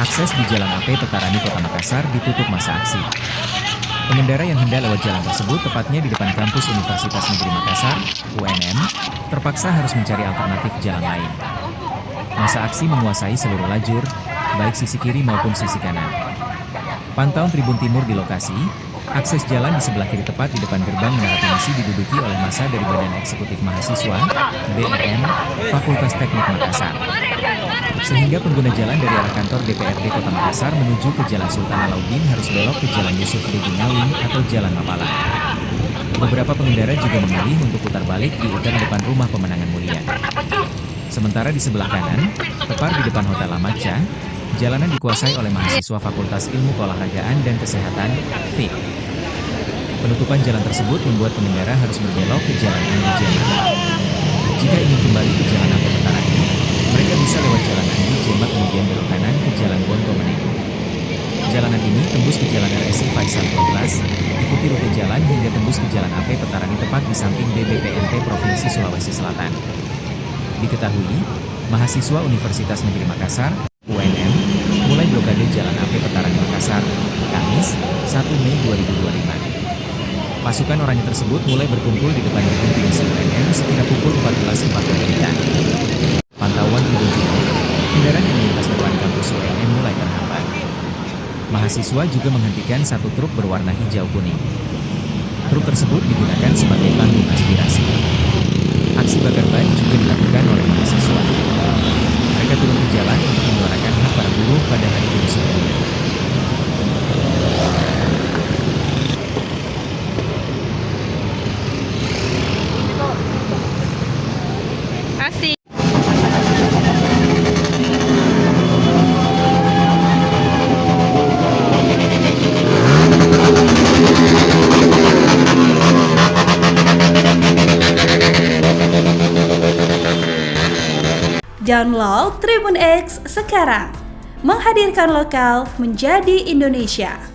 Akses di Jalan AP Petarani Kota Makassar ditutup masa aksi. Pengendara yang hendak lewat jalan tersebut, tepatnya di depan kampus Universitas Negeri Makassar, UNM, terpaksa harus mencari alternatif jalan lain. Masa aksi menguasai seluruh lajur, baik sisi kiri maupun sisi kanan. Pantauan Tribun Timur di lokasi, akses jalan di sebelah kiri tepat di depan gerbang Menara Pinisi diduduki oleh massa dari Badan Eksekutif Mahasiswa, BEM, Fakultas Teknik Makassar. Sehingga pengguna jalan dari arah kantor DPRD Kota Makassar menuju ke Jalan Sultan Alauddin harus belok ke Jalan Yusuf Begi Nawing atau Jalan Mapala. Beberapa pengendara juga memilih untuk putar balik di U-turn depan Rumah Pemenangan Mulia. Sementara di sebelah kanan, tepat di depan Hotel Lamaca, jalanan dikuasai oleh mahasiswa Fakultas Ilmu Keolahragaan dan Kesehatan, FIK. Penutupan jalan tersebut membuat pengendara harus berbelok ke Jalan Andi Jemat. Jika ingin kembali ke Jalan AP Petarani, mereka bisa lewat Jalan Andi Jemat kemudian belok kanan ke Jalan Bonto Meneng. Jalanan ini tembus ke Jalan RSI Faisal 12, ikuti rute jalan hingga tembus ke Jalan AP Petarani tepat di samping BBPNT Provinsi Sulawesi Selatan. Diketahui, mahasiswa Universitas Negeri Makassar, UNM, mulai blokade Jalan AP Petarani Makassar, Kamis, 1 Mei 2025. Pasukan oranye tersebut mulai berkumpul di depan gedung Pinisi UNM sekira pukul 14.40. Pantauan Tribun Timur, kendaraan yang melintas depan kampus UNM mulai terhambat. Mahasiswa juga menghentikan satu truk berwarna hijau kuning. Truk tersebut digunakan sebagai panggung aspirasi. Aksi bakar ban juga dilakukan oleh mahasiswa. Mereka turun ke jalan untuk menyuarakan hak para buruh pada hari buruh sedunia. Kasih. Download Tribun X sekarang, menghadirkan lokal menjadi Indonesia.